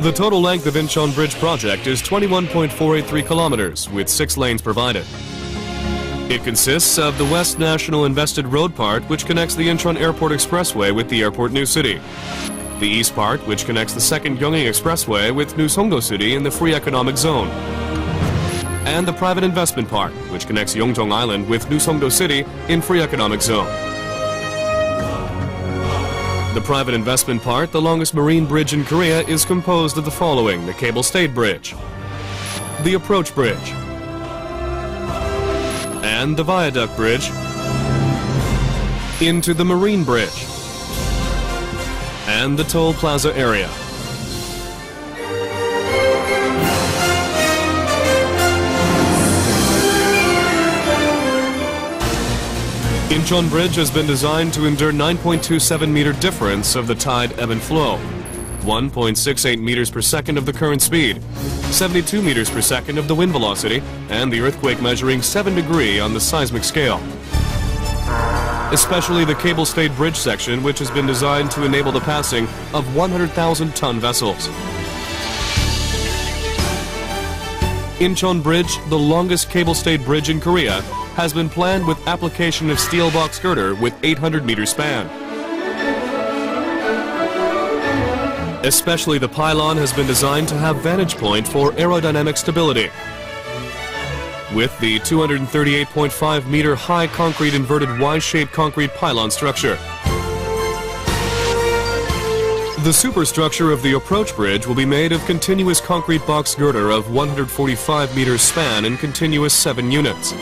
The total length of INCHEON Bridge project is 21.483 kilometers, with 6 lanes provided. It consists of the West National Invested Road part, which connects the Incheon Airport Expressway with the airport New City. The east part, which connects the second Gyeonging Expressway with New Songdo City in the Free Economic Zone. And the private investment part, which connects Yeongjong Island with New Songdo City in Free Economic Zone. The private investment part, the longest marine bridge in Korea, is composed of the following: the cable-stayed bridge, the approach bridge, and the viaduct bridge into the marine bridge, and the toll plaza area. INCHEON Bridge has been designed to endure 9.27 meter difference of the tide ebb and flow, 1.68 meters per second of the current speed, 72 meters per second of the wind velocity, and the earthquake measuring 7 degrees on the seismic scale. Especially the cable-stayed bridge section, which has been designed to enable the passing of 100,000-ton vessels. INCHEON Bridge, the longest cable-stayed bridge in Korea, has been planned with application of steel box girder with 800-meter span. Especially the pylon has been designed to have vantage point for aerodynamic stability. With the 238.5 meter high concrete inverted Y-shaped concrete pylon structure. The superstructure of the approach bridge will be made of continuous concrete box girder of 145 meters span in continuous 7 units.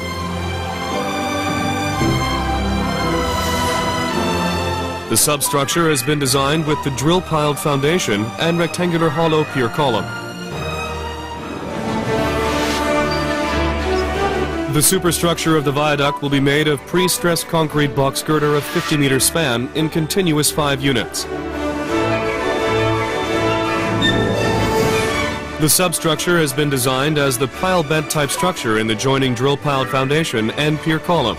The substructure has been designed with the drill-piled foundation and rectangular hollow pier column. The superstructure of the viaduct will be made of pre-stressed concrete box girder of 50 meter span in continuous 5 units. The substructure has been designed as the pile bent type structure in the joining drill-piled foundation and pier column.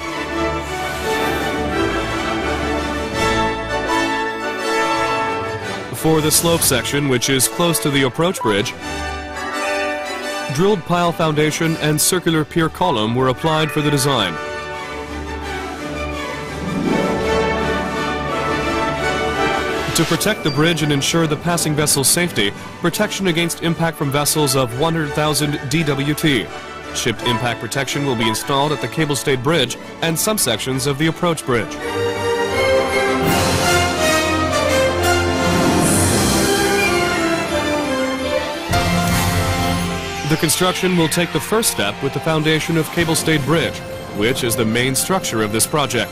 For the slope section, which is close to the approach bridge, drilled pile foundation and circular pier column were applied for the design. To protect the bridge and ensure the passing vessel's safety, protection against impact from vessels of 100,000 DWT. Shipped impact protection will be installed at the cable-stayed bridge and some sections of the approach bridge. The construction will take the first step with the foundation of cable-stayed bridge, which is the main structure of this project.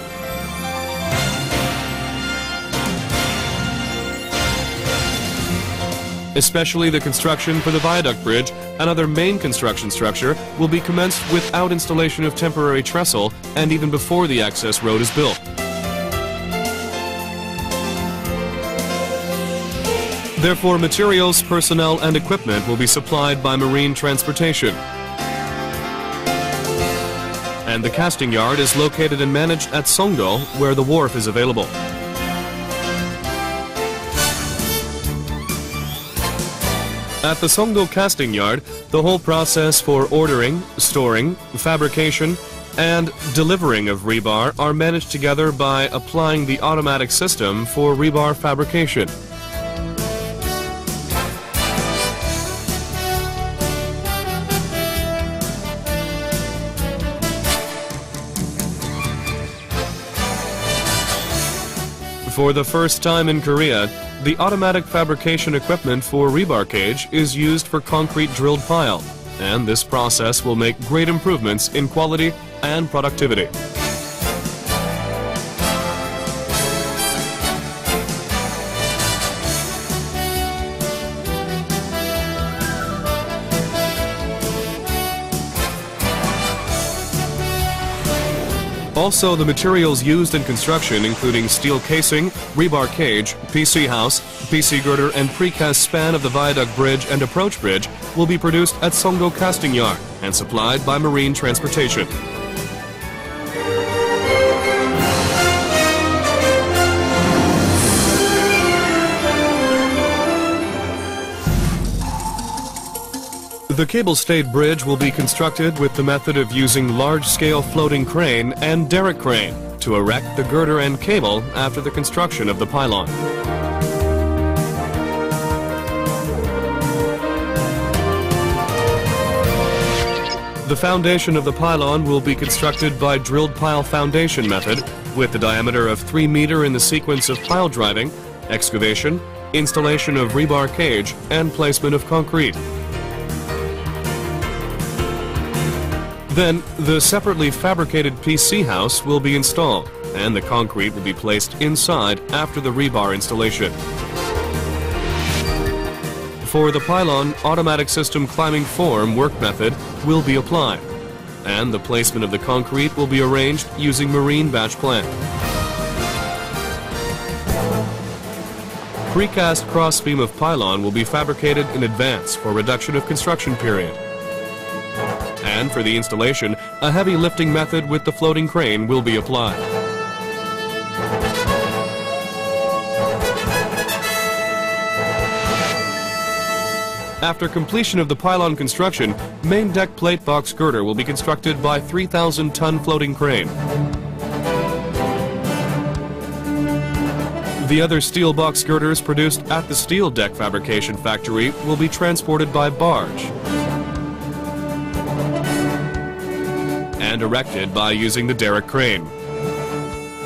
Especially the construction for the viaduct bridge, another main construction structure, will be commenced without installation of temporary trestle and even before the access road is built. Therefore, materials, personnel, and equipment will be supplied by marine transportation. And the casting yard is located and managed at Songdo, where the wharf is available. At the Songdo casting yard, the whole process for ordering, storing, fabrication, and delivering of rebar are managed together by applying the automatic system for rebar fabrication. For the first time in Korea, the automatic fabrication equipment for rebar cage is used for concrete drilled pile, and this process will make great improvements in quality and productivity. Also, the materials used in construction, including steel casing, rebar cage, PC house, PC girder, and precast span of the viaduct bridge and approach bridge, will be produced at Songdo Casting Yard and supplied by marine transportation. The cable-stayed bridge will be constructed with the method of using large-scale floating crane and derrick crane to erect the girder and cable after the construction of the pylon. The foundation of the pylon will be constructed by drilled pile foundation method with the diameter of 3 meters in the sequence of pile driving, excavation, installation of rebar cage, and placement of concrete. Then, the separately fabricated PC house will be installed, and the concrete will be placed inside after the rebar installation. For the pylon, automatic system climbing form work method will be applied, and the placement of the concrete will be arranged using marine batch plan. Precast crossbeam of pylon will be fabricated in advance for reduction of construction period. And for the installation, a heavy lifting method with the floating crane will be applied. After completion of the pylon construction, main deck plate box girder will be constructed by 3,000-ton floating crane. The other steel box girders produced at the steel deck fabrication factory will be transported by barge and erected by using the derrick crane.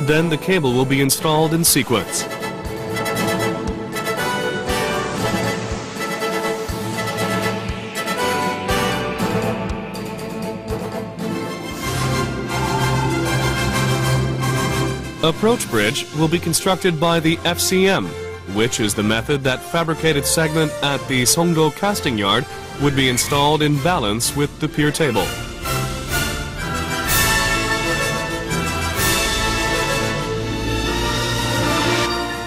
Then the cable will be installed in sequence. Approach bridge will be constructed by the FCM, which is the method that fabricated segment at the Songdo casting yard would be installed in balance with the pier table.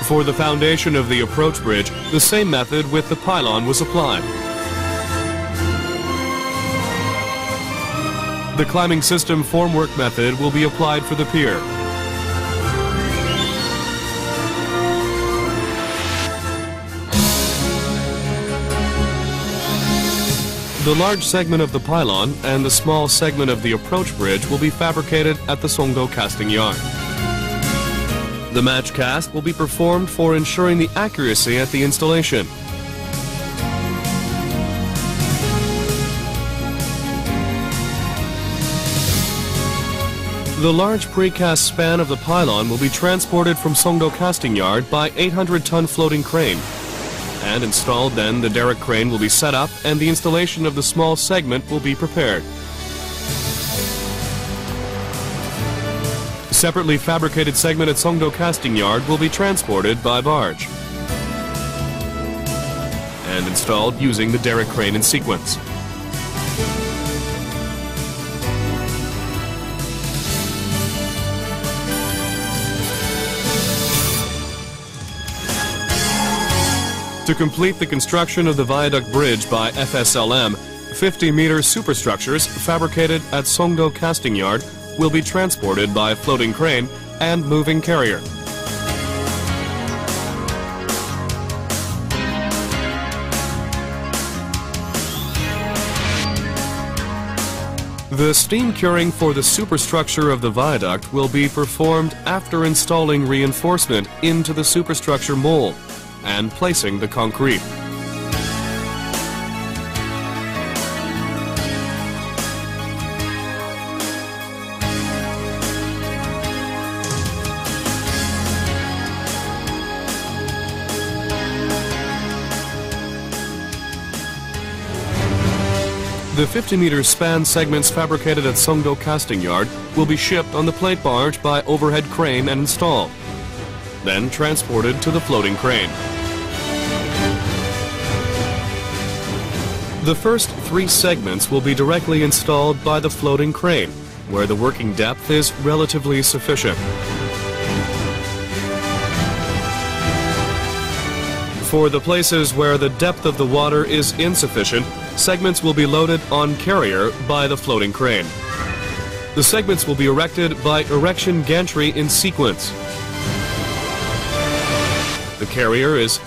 For the foundation of the approach bridge, the same method with the pylon was applied. The climbing system formwork method will be applied for the pier. The large segment of the pylon and the small segment of the approach bridge will be fabricated at the Songdo casting yard. The match cast will be performed for ensuring the accuracy at the installation. The large precast span of the pylon will be transported from Songdo casting yard by 800-ton floating crane. And installed, then the derrick crane will be set up and the installation of the small segment will be prepared. Separately fabricated segment at Songdo casting yard will be transported by barge and installed using the derrick crane in sequence. To complete the construction of the viaduct bridge by FSLM, 50-meter superstructures fabricated at Songdo casting yard will be transported by floating crane and moving carrier. The steam curing for the superstructure of the viaduct will be performed after installing reinforcement into the superstructure mold and placing the concrete. The 50-meter span segments fabricated at Songdo casting yard will be shipped on the plate barge by overhead crane and installed, then transported to the floating crane. The first 3 segments will be directly installed by the floating crane, where the working depth is relatively sufficient. For the places where the depth of the water is insufficient, segments will be loaded on carrier by the floating crane. The segments will be erected by erection gantry in sequence. The carrier is